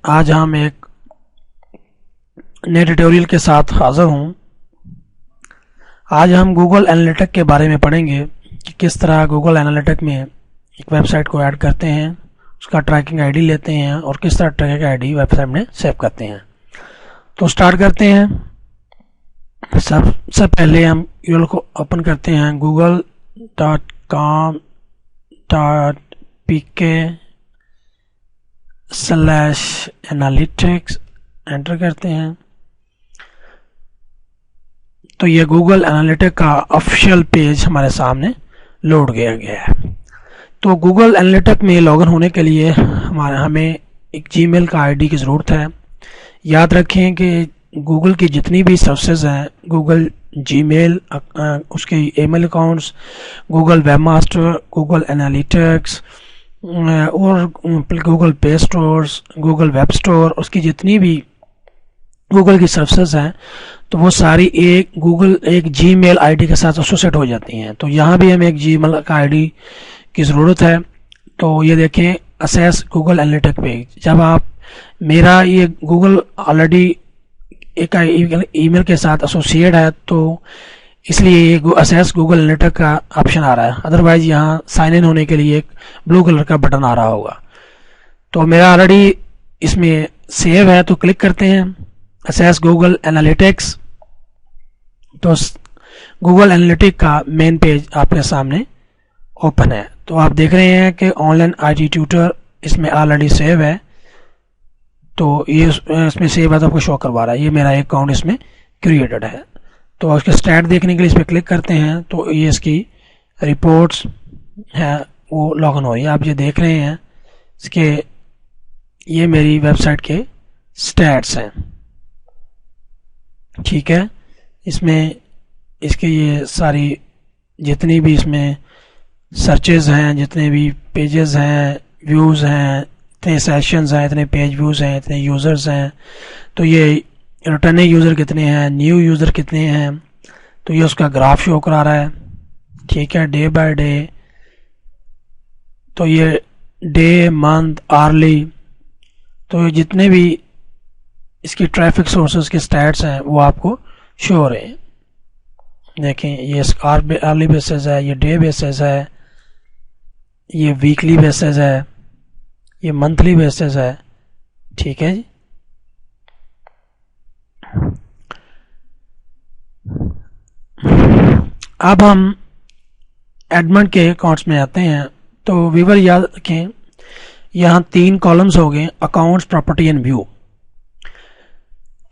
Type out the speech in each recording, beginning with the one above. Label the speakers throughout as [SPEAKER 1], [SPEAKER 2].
[SPEAKER 1] آج ہم ایک نئے ٹیوٹوریل کے ساتھ حاضر ہوں۔ آج ہم گوگل انالیٹک کے بارے میں پڑھیں گے کہ کس طرح گوگل انالیٹک میں ایک ویب سائٹ کو ایڈ کرتے ہیں، اس کا ٹریکنگ آئی ڈی لیتے ہیں اور کس طرح tracking I D website میں سیو کرتے ہیں۔ تو سٹارٹ کرتے ہیں۔ سب سے پہلے ہم یو کو اوپن کرتے ہیں google.com.pk/analytics انٹر کرتے ہیں تو یہ گوگل انالیٹک کا آفیشیل پیج ہمارے سامنے لوڈ کیا گیا ہے۔ تو گوگل انالیٹک میں لاگ ان ہونے کے لیے ہمیں ایک جی میل کا آئی ڈی کی ضرورت ہے۔ یاد رکھیں کہ گوگل کی جتنی بھی سروسز ہیں، گوگل جی میل، اس کے email accounts, Google webmaster, Google analytics اور Google play stores, Google web store, اس کی جتنی بھی گوگل کی سروسز ہیں تو وہ ساری ایک جی میل آئی ڈی کے ساتھ ایسوسیٹ ہو جاتی ہیں۔ تو یہاں بھی ہمیں ایک جی میل کا آئی ڈی کی ضرورت ہے۔ تو یہ دیکھیں اسیس گوگل انالیٹک پیج، جب آپ میرا یہ گوگل آلریڈی ایک ای میل کے ساتھ ایسوسیٹ ہے تو اس لیے یہ اسیس گوگل انالیٹک کا آپشن آ رہا ہے، ادروائز یہاں سائن ان ہونے کے لیے ایک بلو کلر کا بٹن آ رہا ہوگا۔ تو میرا آلریڈی اس میں سیو ہے تو کلک کرتے ہیں اسیس گوگل انالیٹکس۔ تو گوگل انالیٹک کا مین پیج آپ کے سامنے اوپن ہے۔ تو آپ دیکھ رہے ہیں کہ آن لائن آئی ٹی ٹیوٹر اس میں آلریڈی سیو ہے، تو یہ اس میں سیو ہے تو آپ کو شو کروا رہا ہے، یہ میرا اکاؤنٹ اس میں کریٹڈ ہے۔ تو اس کے اسٹیٹ دیکھنے کے لیے اس پہ کلک کرتے ہیں تو یہ اس کی رپورٹس ہے وہ لاگ ان ہوئی، آپ یہ دیکھ رہے ہیں اس کے یہ میری ویب سائٹ کے اسٹیٹس ہیں، ٹھیک ہے۔ اس میں اس کے یہ ساری جتنی بھی اس میں سرچز ہیں، جتنے بھی پیجز ہیں، ویوز ہیں، اتنے سیشنز ہیں، اتنے پیج ویوز ہیں، اتنے یوزرز ہیں، تو یہ ریٹرن یوزر کتنے ہیں، نیو یوزر کتنے ہیں، تو یہ اس کا گراف شو کرا رہا ہے، ٹھیک ہے، ڈے بائی ڈے۔ تو یہ ڈے، منتھ، آرلی، تو جتنے بھی اس کی ٹریفک سورسز کے سٹیٹس ہیں وہ آپ کو شو ہو رہے ہیں۔ دیکھیں یہ آرلی بیسز ہے، یہ ڈے بیسز ہے، یہ ویکلی بیسز ہے، یہ منتھلی بیسز ہے، ٹھیک ہے جی۔ اب ہم ایڈمن کے اکاؤنٹس میں آتے ہیں تو ویور یاد رکھیں یہاں 3 کالمز ہو گئے، اکاؤنٹس، پراپرٹی اینڈ ویو۔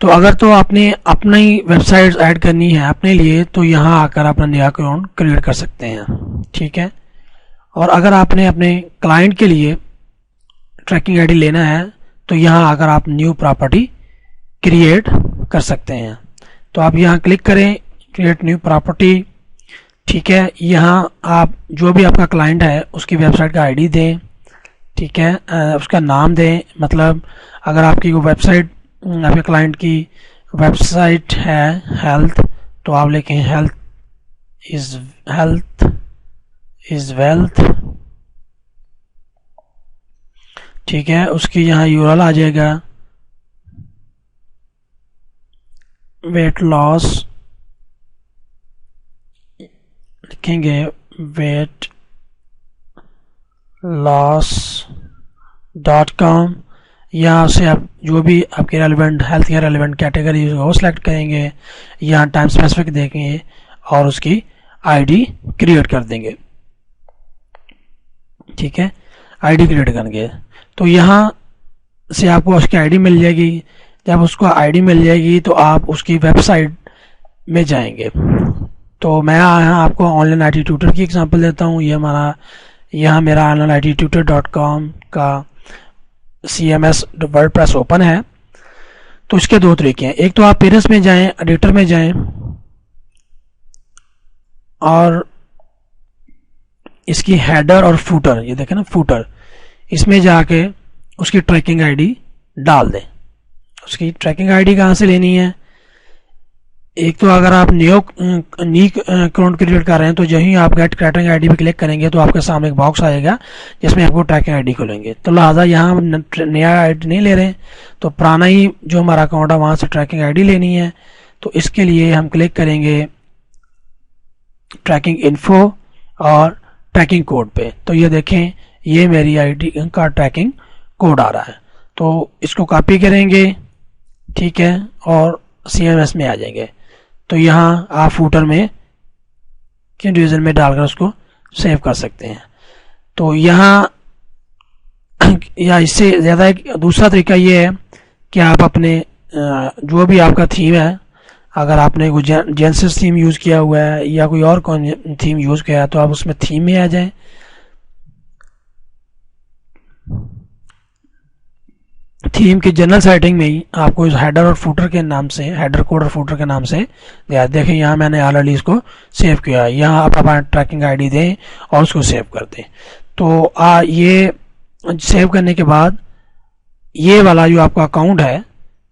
[SPEAKER 1] تو اگر تو آپ نے اپنی ویب سائٹ ایڈ کرنی ہے اپنے لیے تو یہاں آ کر اپنا نیا اکاؤنٹ کریٹ کر سکتے ہیں، ٹھیک ہے۔ اور اگر آپ نے اپنے کلائنٹ کے لیے ٹریکنگ آئی ڈی لینا ہے تو یہاں آ کر آپ نیو پراپرٹی کریٹ کر سکتے ہیں۔ تو آپ یہاں کلک کریں کریٹ نیو پراپرٹی، ٹھیک ہے۔ یہاں آپ جو بھی آپ کا کلائنٹ ہے اس کی ویب سائٹ کا آئی ڈی دیں، ٹھیک ہے، اس کا نام دیں، مطلب اگر آپ کی ویب سائٹ آپ کے کلائنٹ کی ویب سائٹ ہے ہیلتھ تو آپ لکھیں ہیلتھ از ویلتھ، ٹھیک ہے۔ اس کی یہاں یورل آ جائے گا ویٹ لاس، لکھیں گے ویٹ لاس.com۔ یہاں سے آپ جو بھی آپ کے ریلیونٹ ہیلتھ کے ریلیونٹ کیٹیگری وہ سلیکٹ کریں گے، یہاں ٹائم اسپیسیفک دیکھیں گے اور اس کی آئی ڈی کریٹ کر دیں گے، ٹھیک ہے، آئی ڈی کریٹ کریں گے۔ تو یہاں سے آپ کو اس کی آئی ڈی مل جائے گی۔ جب اس کو آئی ڈی مل جائے گی تو آپ اس کی ویب سائٹ میں جائیں گے۔ تو میں یہاں آپ کو online I T tutor کی ایگزامپل دیتا ہوں۔ یہاں میرا آن لائن ITtutor.com کا CMS ورڈ پریس اوپن ہے۔ تو اس کے 2 طریقے ہیں، ایک تو آپ پیرنٹس میں جائیں، ایڈیٹر میں جائیں اور اس کی ہیڈر اور فوٹر، یہ دیکھیں نا فوٹر، اس میں جا کے اس کی ٹریکنگ آئی ڈی ڈال دیں۔ اس کی ٹریکنگ آئی ڈی کہاں سے لینی ہے؟ ایک تو اگر آپ نیو اکاؤنٹ کریٹ کر رہے ہیں تو جو ہی آپ گیٹ ٹریکنگ آئی ڈی پہ کلک کریں گے تو آپ کے سامنے ایک باکس آئے گا جس میں آپ کو ٹریکنگ آئی ڈی کھولیں گے. تو لہٰذا یہاں ہم نیا آئی ڈی نہیں لے رہے ہیں, تو پرانا ہی جو ہمارا اکاؤنٹ ہے وہاں سے ٹریکنگ آئی ڈی لینی ہے. تو اس کے لیے ہم کلک کریں گے ٹریکنگ انفو اور ٹریکنگ کوڈ پہ. تو یہ دیکھیں یہ میری آئی ڈی کا ٹریکنگ کوڈ آ رہا ہے. تو اس کو کاپی کریں گے, ٹھیک ہے, اور CMS میں آ جائیں گے. تو یہاں آپ فوٹر میں ڈویژن میں ڈال کر اس کو سیو کر سکتے ہیں. تو یہاں یا اس سے زیادہ ایک دوسرا طریقہ یہ ہے کہ آپ اپنے جو بھی آپ کا تھیم ہے, اگر آپ نے کوئی جینسس تھیم یوز کیا ہوا ہے یا کوئی اور تھیم یوز کیا ہے تو آپ اس میں تھیم میں آ جائیں. تھیم کی جنرل سیٹنگ میں ہی آپ کو اس ہیڈر اور فوٹر کے نام سے, ہیڈر کوڈ اور فوٹر کے نام سے دیکھیں یہاں میں نے آلریڈی اس کو سیو کیا ہے. یہاں آپ اپنا ٹریکنگ آئی ڈی دیں اور اس کو سیو کر دیں. تو یہ سیو کرنے کے بعد یہ والا جو آپ کا اکاؤنٹ ہے,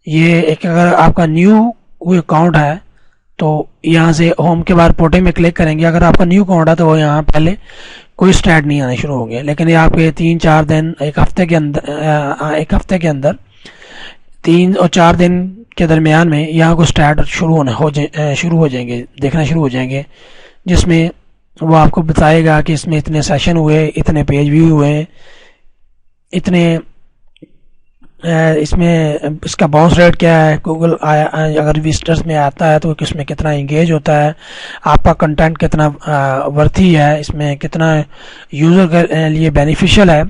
[SPEAKER 1] یہ ایک اگر آپ کا نیو کوئی اکاؤنٹ ہے تو یہاں سے ہوم کے بعد پورٹنگ میں کلک کریں گے. اگر آپ کا نیو اکاؤنٹ ہے تو وہ یہاں پہلے کوئی اسٹارٹ نہیں آنے شروع ہوں گے, لیکن یہ آپ کے 3-4 دن ایک ہفتے کے اندر 3 اور 4 دن کے درمیان میں یہاں کو اسٹارٹ شروع ہو جائیں گے, دیکھنا شروع ہو جائیں گے, جس میں وہ آپ کو بتائے گا کہ اس میں اتنے سیشن ہوئے, اتنے پیج ویو ہوئے, اتنے اس میں اس کا باؤنس ریٹ کیا ہے, گوگل اگر وزٹرز میں آتا ہے تو اس میں کتنا انگیج ہوتا ہے, آپ کا کنٹینٹ کتنا ورتھی ہے, اس میں کتنا یوزر کے لیے بینیفیشل ہے.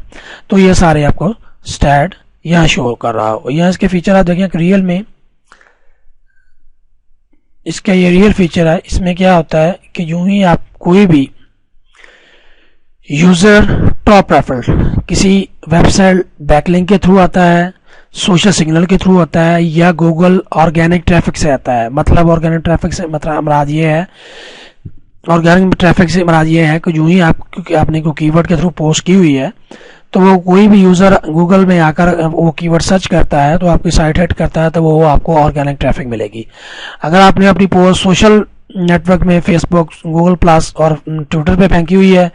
[SPEAKER 1] تو یہ سارے آپ کو اسٹیٹ یہاں شو کر رہا ہو. یہاں اس کے فیچر آپ دیکھیں کہ ریئل میں اس کا یہ ریئل فیچر ہے. اس میں کیا ہوتا ہے کہ یوں ہی آپ کوئی بھی یوزر ٹاپ ریفر کسی ویب سائٹ بیک لنک کے تھرو آتا ہے, سوشل سگنل کے تھرو آتا ہے, یا گوگل آرگینک ٹریفک سے آتا ہے. مطلب آرگینک ٹریفک سے مراد یہ ہے, آرگینک ٹریفک سے مراد یہ ہے کہ جو ہی آپ نے کوئی کی ورڈ کے تھرو پوسٹ کی ہوئی ہے تو وہ کوئی بھی یوزر گوگل میں آ کر وہ کی ورڈ سرچ کرتا ہے تو آپ کی سائٹ ہٹ کرتا ہے تو وہ آپ کو آرگینک ٹریفک ملے گی. اگر آپ نے اپنی پوسٹ سوشل نیٹ ورک میں فیس بک, گوگل پلس اور ٹویٹر پہ پھینکی ہوئی ہے,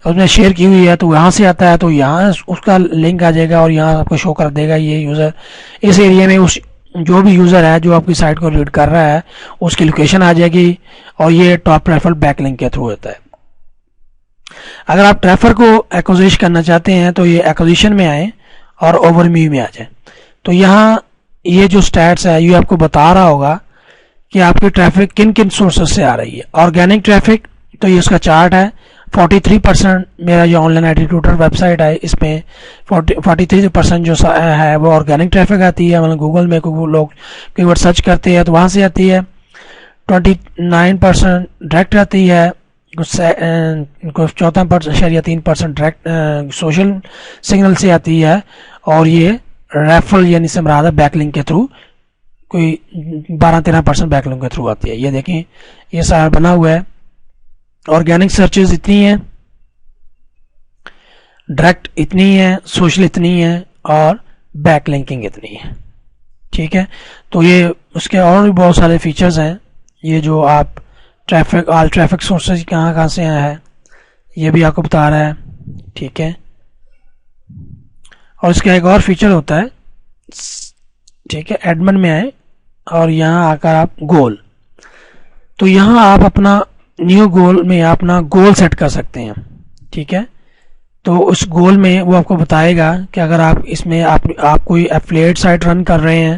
[SPEAKER 1] اس میں شیئر کی ہوئی ہے, تو یہاں سے آتا ہے تو یہاں اس کا لنک آ جائے گا اور یہاں آپ کو شو کر دے گا یہ یوزر اس ایریا میں, اس جو بھی یوزر ہے جو آپ کی سائٹ کو ریڈ کر رہا ہے اس کی لوکیشن آ جائے گی, اور یہ ٹاپ ریفر بیک لنک کے تھرو ہوتا ہے. اگر آپ ٹریفر کو ایکوزیش کرنا چاہتے ہیں تو یہ ایکوزیشن میں آئیں اور اوور ویو میں آ جائیں. تو یہاں یہ جو اسٹیٹس ہے یہ آپ کو بتا رہا ہوگا کہ آپ کی ٹریفک کن کن سورسز سے آ رہی ہے. آرگینک ٹریفک تو یہ اس کا چارٹ ہے, 43% میرا جو online I T tutor website ہے اس میں 43% جو ہے وہ آرگینک ٹریفک آتی ہے. مطلب گوگل میں لوگ کی ورڈ سرچ کرتے ہیں تو وہاں سے آتی ہے. 29% ڈائریکٹ آتی ہے, 14.3% ڈائریکٹ سوشل سگنل سے آتی ہے, اور یہ ریفرل یعنی سے مراد ہے بیک لنک کے تھرو کوئی 12-13% بیک لنک کے تھرو آتی ہے. یہ دیکھیں یہ سارا بنا ہوا ہے. آرگینک سرچز اتنی ہیں, ڈائریکٹ اتنی ہے, سوشل اتنی ہے, اور بیک لنکنگ اتنی ہے. ٹھیک ہے, تو یہ اس کے اور بھی بہت سارے فیچرز ہیں. یہ جو آپ ٹریفک آل ٹریفک سورسز کہاں سے آیا ہے یہ بھی آپ کو بتا رہا ہے. ٹھیک ہے, اور اس کا ایک اور فیچر ہوتا ہے, ٹھیک ہے, ایڈمن میں آئے اور یہاں آ کر آپ گول, تو یہاں آپ اپنا نیو گول میں اپنا گول سیٹ کر سکتے ہیں. ٹھیک ہے, تو اس گول میں وہ آپ کو بتائے گا کہ اگر آپ اس میں آپ کوئی ایفیلیٹ سائٹ رن کر رہے ہیں,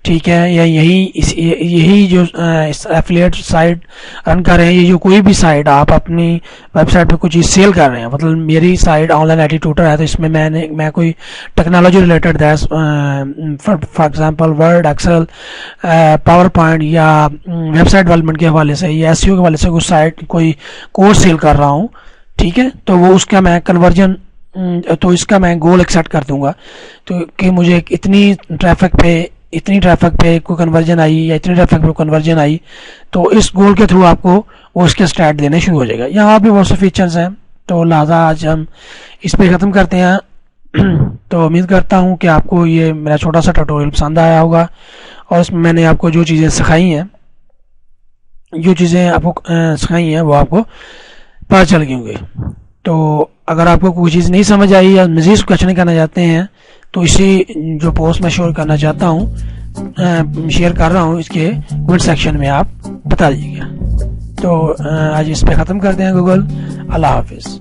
[SPEAKER 1] ٹھیک ہے, یا یہی جو ایفیلیٹ سائٹ رن کر رہے ہیں, یہ جو کوئی بھی سائٹ آپ اپنی ویب سائٹ پہ کچھ چیز سیل کر رہے ہیں. مطلب میری site online I T tutor ہے تو اس میں میں کوئی technology related for example word, excel, PowerPoint یا ویب سائٹ ڈیولپمنٹ کے حوالے سے یا ایس ای او کے حوالے سے کوئی سائٹ کوئی کورس سیل کر رہا ہوں. ٹھیک ہے, تو وہ اس کا میں کنورژن تو اس کا میں گول ایکسیٹ کر دوں گا تو کہ مجھے اتنی ٹریفک پہ کوئی کنورژن آئی یا اتنی ٹریفک پہ کنورژن آئی, تو اس گول کے تھرو آپ کو وہ اس کے اسٹارٹ دینے شروع ہو جائے گا. یہاں بھی بہت سے فیچرز ہیں, تو لہٰذا آج ہم اس پہ ختم کرتے ہیں. تو امید کرتا ہوں کہ آپ کو یہ میرا چھوٹا سا ٹیوٹوریل پسند آیا ہوگا, اور اس میں نے آپ کو جو چیزیں سکھائی ہیں جو چیزیں آپ کو سکھائی ہیں وہ آپ کو پتہ چل گئی ہوں گی. تو اگر آپ کو کوئی چیز نہیں سمجھ آئی یا مزید کوشچن کرنا چاہتے ہیں تو اسی جو پوسٹ میں شیئر کرنا چاہتا ہوں شیئر کر رہا ہوں اس کے کمنٹ سیکشن میں آپ بتا دیجیے گا. تو آج اس پہ ختم کرتے ہیں گوگل. اللہ حافظ.